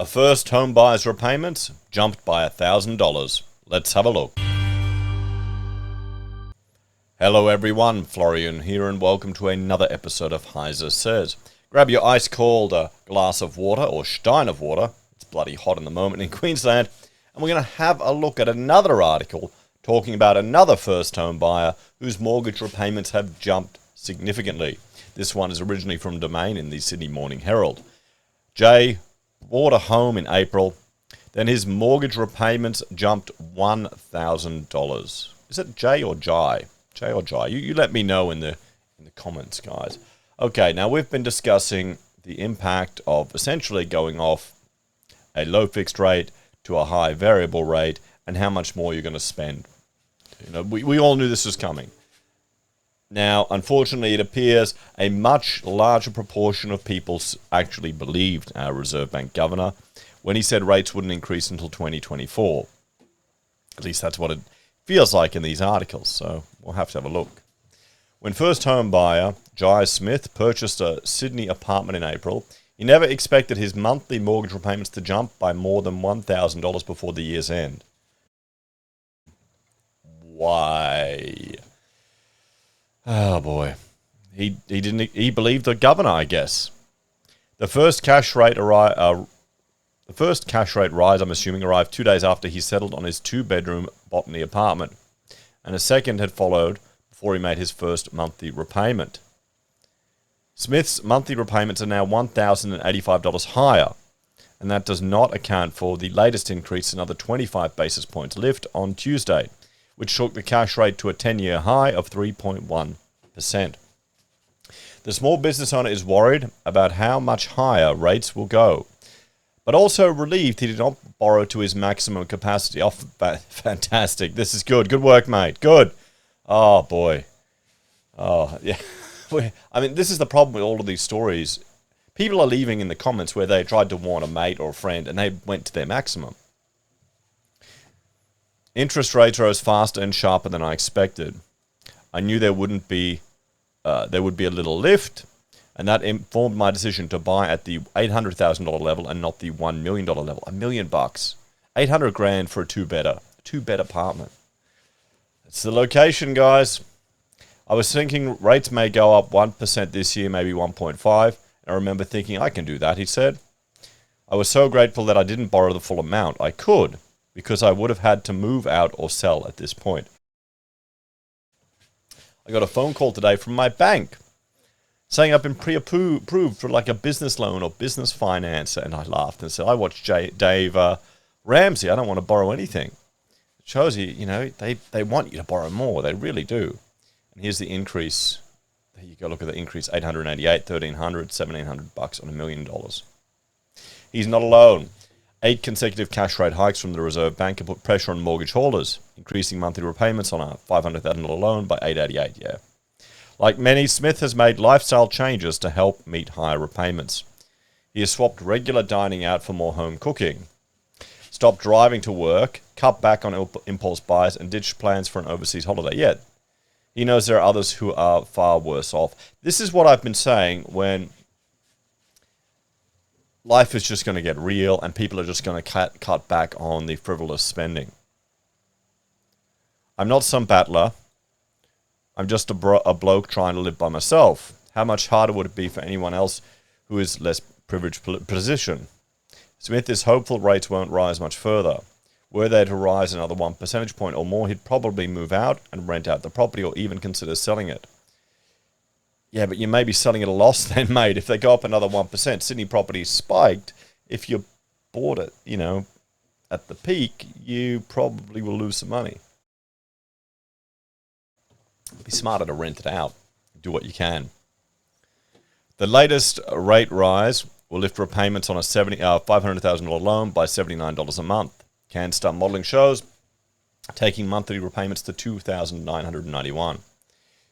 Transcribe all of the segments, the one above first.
A first home buyer's repayments jumped by $1,000. Let's have a look. Hello everyone, Florian here and welcome to another episode of HeiseSays. Grab your ice-cold glass of water or stein of water. It's bloody hot in the moment in Queensland. And we're going to have a look at another article talking about another first home buyer whose mortgage repayments have jumped significantly. This one is originally from Domain in the Sydney Morning Herald. Jay bought a home in April, then his mortgage repayments jumped $1,000. Is it Jay or Jai? Jay or Jai? You let me know in the comments, guys. Okay, now we've been discussing the impact of essentially going off a low fixed rate to a high variable rate and how much more you're going to spend. You know, we all knew this was coming. Now, unfortunately, it appears a much larger proportion of people actually believed our Reserve Bank governor when he said rates wouldn't increase until 2024. At least that's what it feels like in these articles, so we'll have to have a look. When first home buyer Jai Smith purchased a Sydney apartment in April, he never expected his monthly mortgage repayments to jump by more than $1,000 before the year's end. Why? Oh boy, he believed the governor, I guess. The first cash rate rise, I'm assuming, arrived 2 days after he settled on his 2-bedroom Botany apartment, and a second had followed before he made his first monthly repayment. Smith's monthly repayments are now $1,085 higher, and that does not account for the latest increase, another 25 basis points lift on Tuesday, which took the cash rate to a 10-year high of 3.1%. The small business owner is worried about how much higher rates will go, but also relieved he did not borrow to his maximum capacity. Oh, fantastic. This is good. Good work, mate. Good. Oh, boy. Oh, yeah. I mean, this is the problem with all of these stories. People are leaving in the comments where they tried to warn a mate or a friend and they went to their maximum. Interest rates rose faster and sharper than I expected. I knew there would be a little lift, and that informed my decision to buy at the $800,000 level and not the $1 million level. $1 million bucks, $800,000 for a two-bed apartment. It's the location, guys. I was thinking rates may go up 1% this year, maybe 1.5. I remember thinking, I can do that, he said. I was so grateful that I didn't borrow the full amount. I could, because I would have had to move out or sell at this point. I got a phone call today from my bank saying I've been pre-approved for like a business loan or business finance. And I laughed and said, I watched Dave Ramsey. I don't want to borrow anything. It shows you, you know, they want you to borrow more. They really do. And here's the increase. There you go. Look at the increase. $888, $1,300, $1,700 on $1 million. He's not alone. 8 consecutive cash rate hikes from the Reserve Bank have put pressure on mortgage holders, increasing monthly repayments on a $500,000 loan by $888. Yeah. Like many, Smith has made lifestyle changes to help meet higher repayments. He has swapped regular dining out for more home cooking, stopped driving to work, cut back on impulse buys, and ditched plans for an overseas holiday. Yet, he knows there are others who are far worse off. This is what I've been saying when life is just going to get real and people are just going to cut back on the frivolous spending. I'm not some battler. I'm just a bloke trying to live by myself. How much harder would it be for anyone else who is less privileged position? Smith is hopeful rates won't rise much further. Were they to rise another 1 percentage point or more, he'd probably move out and rent out the property or even consider selling it. Yeah, but you may be selling at a loss then, mate. If they go up another 1%, Sydney properties spiked. If you bought it, you know, at the peak, you probably will lose some money. Be smarter to rent it out. Do what you can. The latest rate rise will lift repayments on a $500,000 loan by $79 a month. CanStar modeling shows taking monthly repayments to $2,991.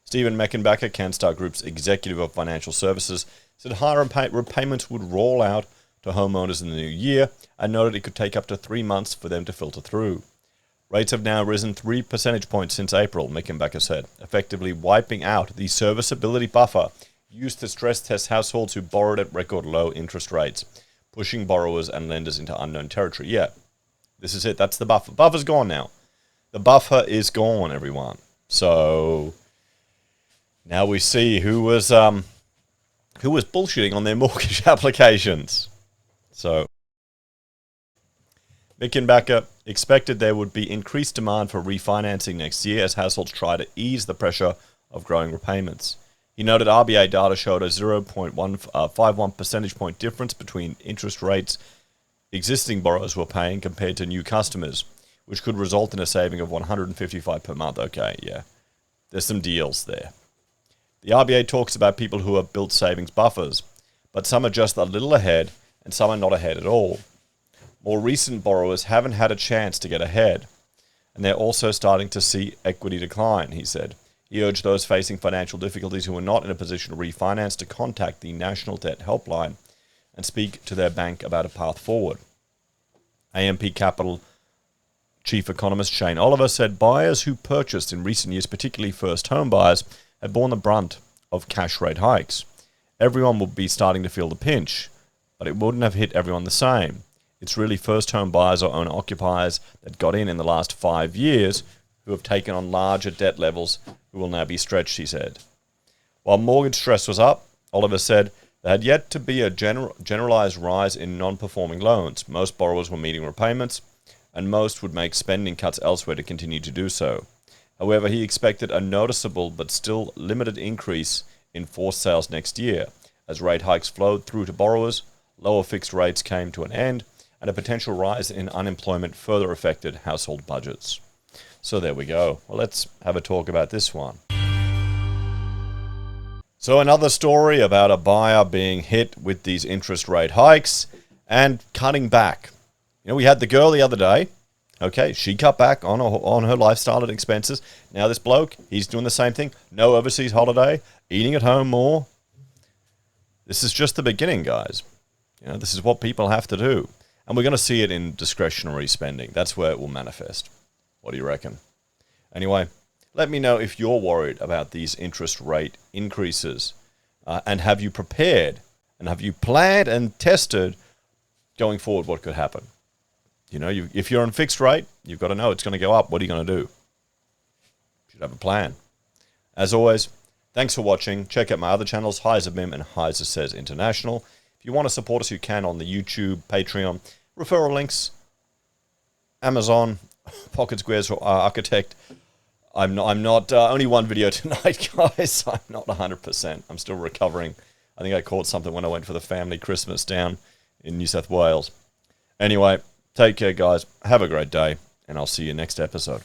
Stephen Meckenbacher, CanStar Group's executive of financial services, said higher repayments would roll out to homeowners in the new year and noted it could take up to 3 months for them to filter through. Rates have now risen 3 percentage points since April, Meckenbacher said, effectively wiping out the serviceability buffer used to stress test households who borrowed at record low interest rates. pushing borrowers and lenders into unknown territory. Yeah, this is it. That's the buffer. Buffer's gone now. The buffer is gone, everyone. So now we see who was bullshitting on their mortgage applications. So Mickenbacker expected there would be increased demand for refinancing next year as households try to ease the pressure of growing repayments. He noted RBA data showed a 0.51 percentage point difference between interest rates existing borrowers were paying compared to new customers, which could result in a saving of $155 per month. Okay, yeah. There's some deals there. The RBA talks about people who have built savings buffers, but some are just a little ahead and some are not ahead at all. More recent borrowers haven't had a chance to get ahead, and they're also starting to see equity decline, he said. He urged those facing financial difficulties who are not in a position to refinance to contact the National Debt Helpline and speak to their bank about a path forward. AMP Capital Chief Economist Shane Oliver said buyers who purchased in recent years, particularly first home buyers, had borne the brunt of cash rate hikes. Everyone will be starting to feel the pinch, but it wouldn't have hit everyone the same. It's really first home buyers or owner occupiers that got in the last 5 years who have taken on larger debt levels who will now be stretched, he said. While mortgage stress was up, Oliver said there had yet to be a generalized rise in non-performing loans. Most borrowers were meeting repayments, and most would make spending cuts elsewhere to continue to do so. However, he expected a noticeable but still limited increase in forced sales next year. As rate hikes flowed through to borrowers, lower fixed rates came to an end, and a potential rise in unemployment further affected household budgets. So there we go. Well, let's have a talk about this one. So another story about a buyer being hit with these interest rate hikes and cutting back. You know, we had the girl the other day. Okay, she cut back on her lifestyle and expenses. Now this bloke, he's doing the same thing. No overseas holiday, eating at home more. This is just the beginning, guys. You know, this is what people have to do. And we're going to see it in discretionary spending. That's where it will manifest. What do you reckon? Anyway, let me know if you're worried about these interest rate increases. And have you prepared? And have you planned and tested going forward what could happen? You know, if you're on fixed rate, you've got to know it's going to go up. What are you going to do? You should have a plan. As always, thanks for watching. Check out my other channels, HeiseBim and HeiseSays International. If you want to support us, you can on the YouTube, Patreon, Referral Links, Amazon, Pocket Squares for Architect. I'm not only one video tonight, guys. I'm not 100%. I'm still recovering. I think I caught something when I went for the family Christmas down in New South Wales. Anyway, take care, guys. Have a great day, and I'll see you next episode.